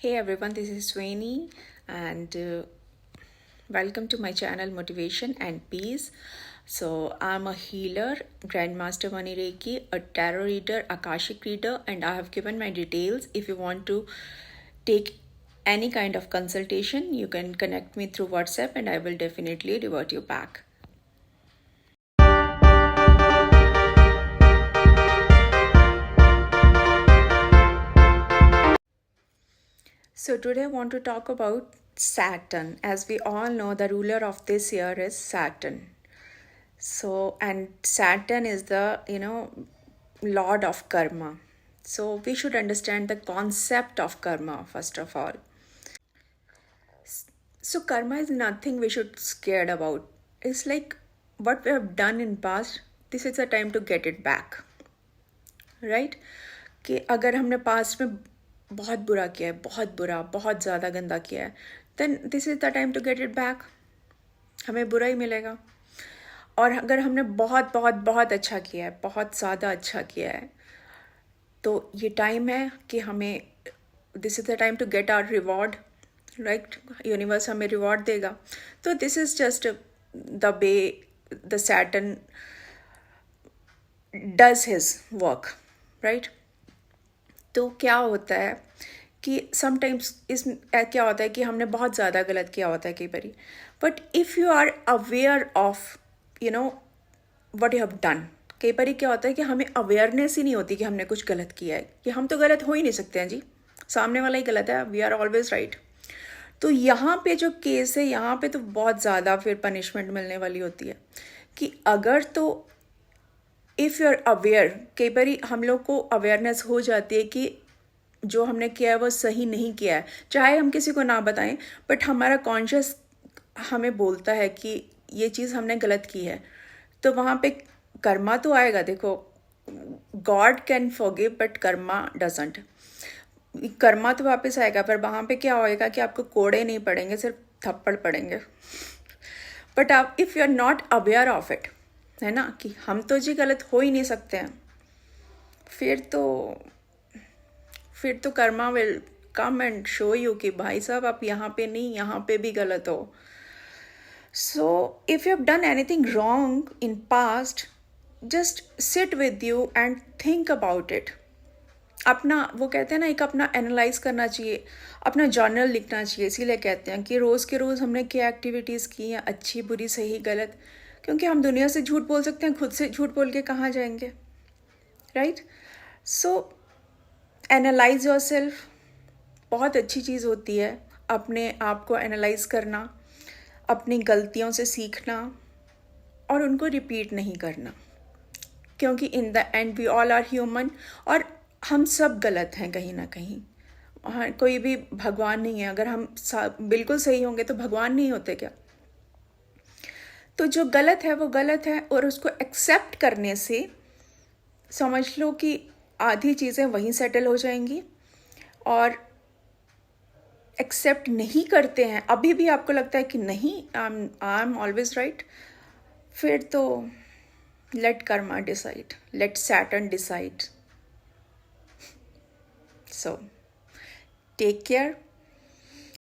Hey everyone, this is Swani and welcome to my channel Motivation and Peace. So, I'm a healer, Grandmaster Mani Reiki, a tarot reader, Akashic reader, and I have given my details. If you want to take any kind of consultation, you can connect me through WhatsApp and I will definitely revert you back. So today I want to talk about Saturn. As we all know, the ruler of this year is Saturn. So, and Saturn is the, lord of karma. So, we should understand the concept of karma first of all. So, karma is nothing we should scared about. It's like what we have done in past, this is the time to get it back. Right कि अगर हमने past में बहुत बुरा किया है, बहुत बुरा, बहुत ज़्यादा गंदा किया है, then this is the time to get it back. हमें बुरा ही मिलेगा. और अगर हमने बहुत बहुत बहुत अच्छा किया है, बहुत ज़्यादा अच्छा किया है, तो ये टाइम है कि हमें this is the time to get our reward. Right, universe हमें रिवॉर्ड देगा. तो this is just the way the Saturn does his work. Right, तो क्या होता है कि समटाइम्स इस क्या होता है कि हमने बहुत ज़्यादा गलत किया होता है कई बारी. But if you are aware of what you have done, कई बारी क्या होता है कि हमें अवेयरनेस ही नहीं होती कि हमने कुछ गलत किया है, कि हम तो गलत हो ही नहीं सकते हैं जी, सामने वाला ही गलत है, वी आर ऑलवेज राइट. तो यहाँ पे जो केस है, यहाँ पे तो बहुत ज़्यादा फिर पनिशमेंट मिलने वाली होती है कि अगर तो इफ़ यू आर अवेयर, कई बारी हम लोग को अवेयरनेस हो जाती है कि जो हमने किया है वो सही नहीं किया है, चाहे हम किसी को ना बताएं, बट हमारा कॉन्शियस हमें बोलता है कि ये चीज़ हमने गलत की है. तो वहाँ पे कर्मा तो आएगा. देखो, God can forgive but Karma doesn't. Karma तो वापस आएगा, पर वहाँ पे क्या होएगा कि आपको कोड़े नहीं पड़ेंगे, सिर्फ थप्पड़ पड़ेंगे. बट आप if you are not aware of it, है ना, कि हम तो जी गलत हो ही नहीं सकते हैं, फिर तो Karma will come and show you कि भाई साहब आप यहाँ पे नहीं, यहाँ पे भी गलत हो. So if you have done anything wrong in past, just sit with you and think about it. अपना, वो कहते हैं ना, एक अपना एनालाइज करना चाहिए, अपना जर्नल लिखना चाहिए. इसीलिए कहते हैं कि रोज़ के रोज़ हमने क्या एक्टिविटीज़ की हैं, अच्छी बुरी सही गलत, क्योंकि हम दुनिया से झूठ बोल सकते हैं, खुद से झूठ बोल के कहाँ जाएंगे. Right, so analyse your self बहुत अच्छी चीज़ होती है. अपने आप को एनालाइज करना, अपनी गलतियों से सीखना और उनको रिपीट नहीं करना, क्योंकि in the end we all are human और हम सब गलत हैं कहीं ना कहीं. हाँ, कोई भी भगवान नहीं है. अगर हम बिल्कुल सही होंगे तो भगवान नहीं होते क्या. तो जो गलत है वो गलत है, और उसको एक्सेप्ट करने से समझ लो कि आधी चीज़ें वहीं सेटल हो जाएंगी. और एक्सेप्ट नहीं करते हैं, अभी भी आपको लगता है कि नहीं, आई एम ऑलवेज राइट, फिर तो let karma decide, let Saturn decide. So take care.